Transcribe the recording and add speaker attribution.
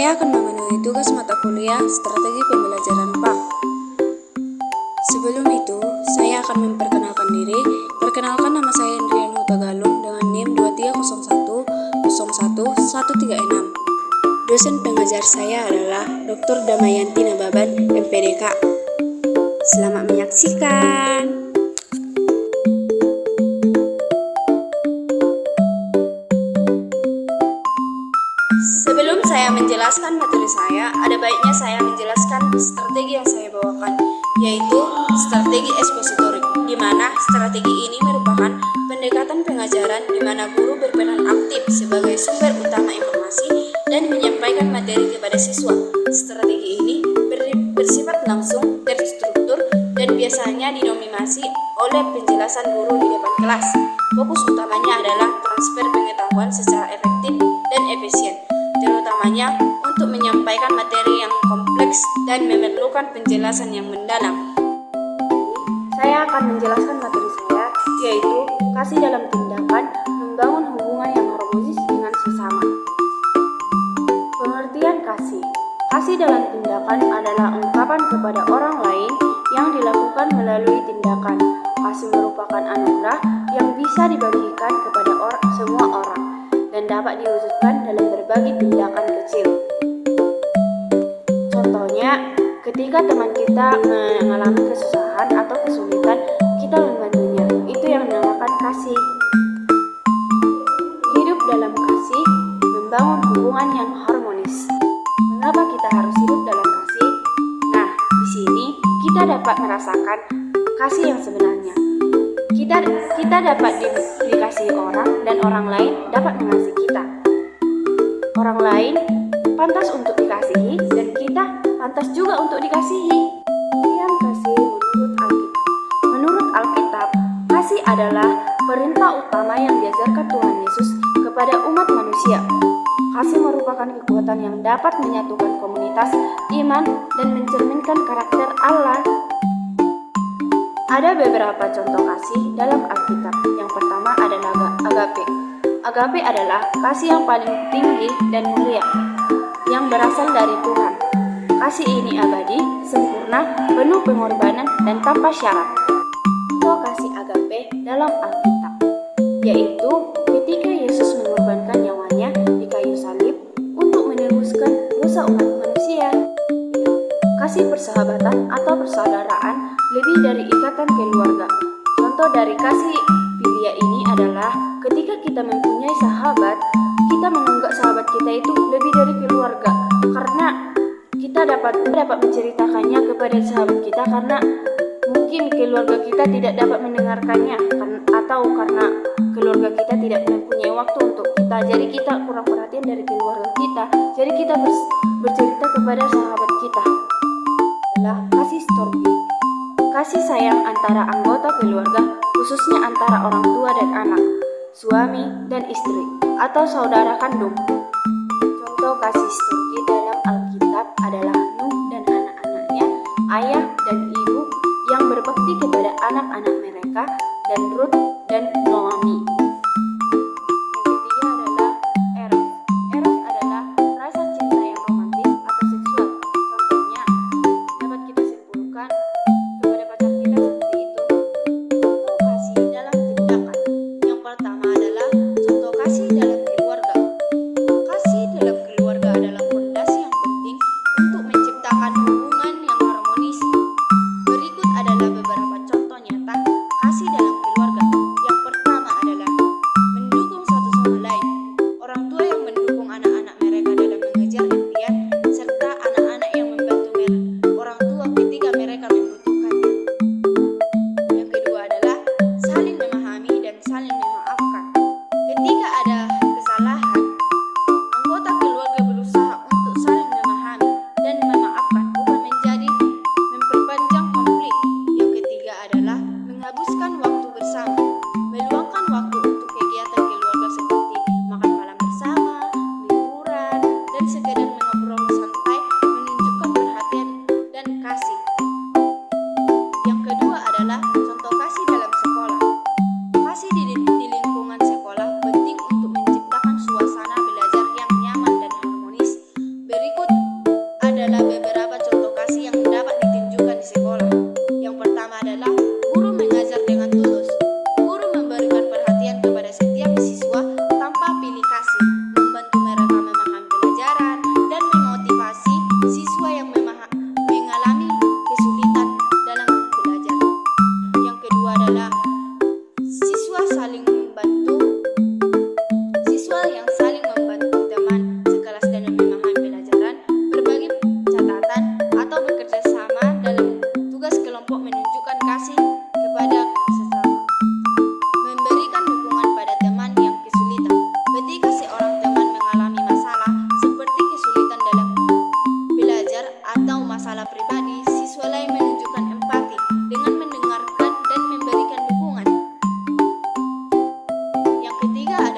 Speaker 1: Saya akan memenuhi tugas mata kuliah Strategi Pembelajaran PAK. Sebelum itu, saya akan memperkenalkan diri. Perkenalkan, nama saya Indrian Hutagalung dengan NIM 231011136. Dosen pengajar saya adalah Dr. Damayanti Nababan, MPDK. Selamat menyaksikan. Sebelum saya menjelaskan materi saya, ada baiknya saya menjelaskan strategi yang saya bawakan, yaitu strategi ekspositorik, di mana strategi ini merupakan pendekatan pengajaran di mana guru berperan aktif sebagai sumber utama informasi dan menyampaikan materi kepada siswa. Strategi ini bersifat langsung, terstruktur, dan biasanya dinominasi oleh penjelasan guru di depan kelas. Fokus utamanya adalah transfer pengetahuan secara efektif dan efisien, terutamanya untuk menyampaikan materi yang kompleks dan memerlukan penjelasan yang mendalam. Saya akan menjelaskan materi saya, yaitu kasih dalam tindakan, membangun hubungan yang harmonis dengan sesama. Pengertian kasih. Kasih dalam tindakan adalah ungkapan kepada orang lain yang dilakukan melalui tindakan. Kasih merupakan anugerah yang bisa dibagikan kepada semua orang dan dapat diwujudkan dalam berbagai tindakan kecil. Contohnya, ketika teman kita mengalami kesusahan atau kesulitan, kita membantunya. Itu yang dinamakan kasih. Hidup dalam kasih, membangun hubungan yang harmonis. Mengapa kita harus hidup dalam kasih? Nah, di sini kita dapat merasakan kasih yang sebenarnya. Kita dapat dikasihi orang dan orang lain dapat mengasihi kita. Orang lain pantas untuk dikasihi dan kita pantas juga untuk dikasihi. Yang kasih menurut Alkitab. Menurut Alkitab, kasih adalah perintah utama yang diajarkan Tuhan Yesus kepada umat manusia. Kasih merupakan kekuatan yang dapat menyatukan komunitas iman dan mencerminkan karakter Allah. Ada beberapa contoh kasih dalam Alkitab. Yang pertama adalah agape. Agape adalah kasih yang paling tinggi dan mulia, yang berasal dari Tuhan. Kasih ini abadi, sempurna, penuh pengorbanan, dan tanpa syarat. Contoh kasih agape dalam Alkitab, yaitu ketika Yesus mengorbankan nyawanya di kayu salib untuk menebuskan dosa umat manusia. Kasih persahabatan atau persaudaraan lebih dari ikatan keluarga. Contoh dari kasih filia ini adalah ketika kita mempunyai sahabat, kita menganggap sahabat kita itu lebih dari keluarga, karena kita dapat menceritakannya kepada sahabat kita karena mungkin keluarga kita tidak dapat mendengarkannya, atau karena keluarga kita tidak mempunyai waktu untuk kita, jadi kita kurang perhatian dari keluarga kita, jadi kita bercerita kepada sahabat kita. Adalah kasih storge. Kasih sayang antara anggota keluarga, khususnya antara orang tua dan anak, suami dan istri, atau saudara kandung. Contoh kasih storge dalam Alkitab adalah Nuh dan anak-anaknya, ayah dan ibu yang berbakti kepada anak-anak mereka, dan Ruth dan Naomi. Yang ketiga adalah eros. Eros adalah rasa cinta yang romantis atau seksual. Contohnya dapat kita simpulkan kepada pacar kita seperti itu. Contoh kasih dalam tindakan. Yang pertama adalah contoh kasih dalam keluarga. Kasih dalam keluarga adalah fondasi yang penting untuk menciptakan hubungan yang harmonis. Berikut adalah beberapa contoh nyata kasih dalam keluarga. Yang pertama adalah ketiga adalah